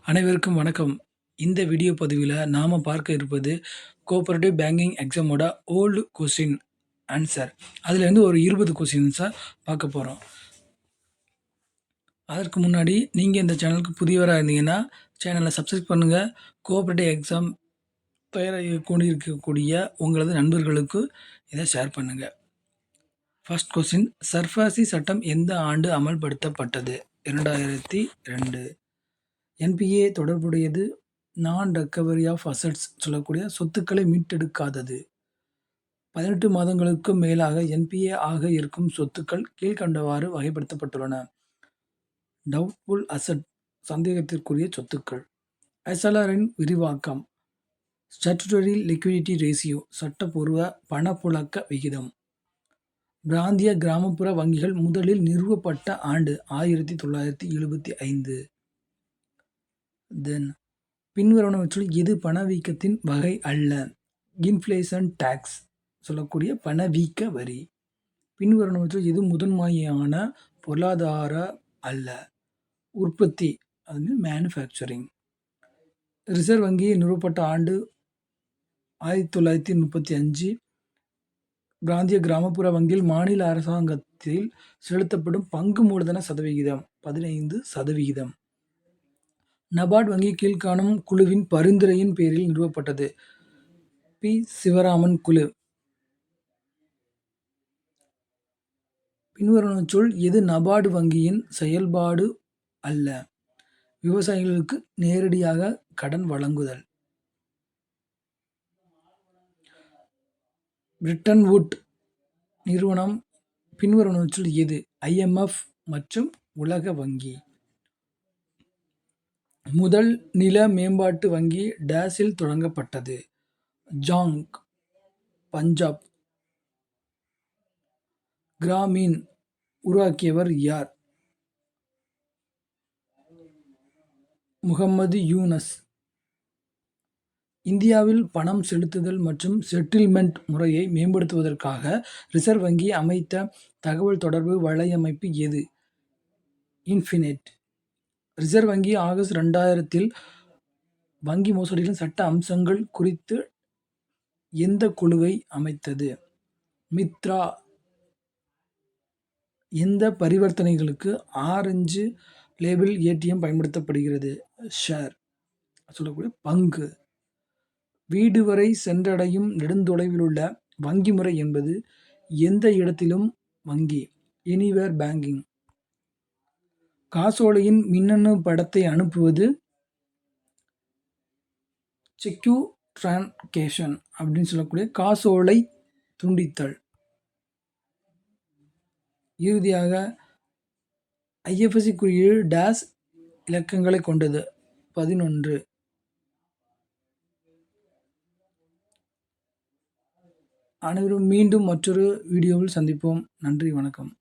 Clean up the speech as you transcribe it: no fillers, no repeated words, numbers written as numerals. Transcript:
அனைவருக்கும் வணக்கம். இந்த வீடியோ பதிவில நாம பார்க்க இருப்பது கோஆப்பரேட்டிவ் பேங்கிங் எக்ஸாமோட ஓல்டு கொஸ்டின் ஆன்சர். அதுலேருந்து ஒரு 20 கொஸ்டின்ஸ பார்க்க போறோம். அதற்கு முன்னாடி நீங்க இந்த சேனலுக்கு புதியவரா இருந்தீங்கன்னா, சேனலை சப்ஸ்கிரைப் பண்ணுங்க. கோஆப்பரேட்டிவ் எக்ஸாம் தயாராகிக் கொண்டிருக்கக்கூடிய உங்களது நண்பர்களுக்கு இதை ஷேர் பண்ணுங்க. ஃபர்ஸ்ட் கொஸ்டின், சர்ஃபாசி சட்டம் எந்த ஆண்டு அமல்படுத்தப்பட்டது? 2002. என்பிஏ தொடர்புடையது நான் ரெக்கவரி ஆஃப் அசெட்ஸ் சொல்லக்கூடிய சொத்துக்களை மீட்டெடுக்காதது. 18 மாதங்களுக்கு மேலாக என்பிஏ ஆக இருக்கும் சொத்துக்கள் கீழ்க்கண்டவாறு வகைப்படுத்தப்பட்டுள்ளன. டவுட்ஃபுல் அசெட் சந்தேகத்திற்குரிய சொத்துக்கள். எஸ்எல்ஆரின் விரிவாக்கம். ஸ்டாட்டுட்டரி லிக்விடிட்டி ரேஷியோ சட்டப்பூர்வ பணப்புழக்க விகிதம். பிராந்திய கிராமப்புற வங்கிகள் முதலில் நிறுவப்பட்ட ஆண்டு 1975. தென் பின்வருவனவற்றுள் எது பணவீக்கத்தின் வகை அல்ல? இன்ஃப்ளேஷன் டேக்ஸ் சொல்லக்கூடிய பணவீக்க வரி. பின்வருவனவற்றுள் எது முதன்மையான பொருளாதார அல்ல? உற்பத்தி, அது மேனுஃபேக்சரிங். ரிசர்வ் வங்கி நிறுவப்பட்ட ஆண்டு 1935. பிராந்திய கிராமப்புற வங்கியில் மாநில அரசாங்கத்தில் செலுத்தப்படும் பங்கு மூலதன சதவிகிதம் 15%. நபார்டு வங்கி கீழ்காணும் குழுவின் பரிந்துரையின் பேரில் நிறுவப்பட்டது. பி. சிவராமன் குழு. பின்வருவனவற்றுள் எது நபார்டு வங்கியின் செயல்பாடு அல்ல? விவசாயிகளுக்கு நேரடியாக கடன் வழங்குதல். பிரெட்டன் வுட் நிறுவனம் பின்வருவனவற்றுள் எது? IMF மற்றும் உலக வங்கி. முதல் நில மேம்பாட்டு வங்கி டேஸில் தொடங்கப்பட்டது? ஜாங், பஞ்சாப். கிராமீன் உருவாக்கியவர் யார்? முகமது யூனஸ். இந்தியாவில் பணம் செலுத்துதல் மற்றும் செட்டில்மெண்ட் முறையை மேம்படுத்துவதற்காக ரிசர்வ் வங்கி அமைத்த தகவல் தொடர்பு வலையமைப்பு எது? இன்ஃபினிட். ரிசர்வ் வங்கி ஆகஸ்ட் 2000 வங்கி மோசடிகளின் சட்ட அம்சங்கள் குறித்து எந்த குழுவை அமைத்தது? மித்ரா. எந்த பரிவர்த்தனைகளுக்கு ஆரஞ்சு லேபிள் ஏடிஎம் பயன்படுத்தப்படுகிறது? ஷேர் சொல்லக்கூடிய பங்கு. வீடு வரை சென்றடையும் நெடுந்தொலைவிலுள்ள வங்கி முறை என்பது எந்த இடத்திலும் வங்கி, எனிவேர் பேங்கிங். காசோலையின் மின்னணு படத்தை அனுப்புவது செக்யூர் ட்ரான்கேஷன் அப்படின்னு சொல்லக்கூடிய காசோலை துண்டித்தல். இறுதியாக IFSC குறியீடு டேஸ் இலக்கங்களை கொண்டது? 11. அனைவரும் மீண்டும் மற்றொரு வீடியோவில் சந்திப்போம். நன்றி, வணக்கம்.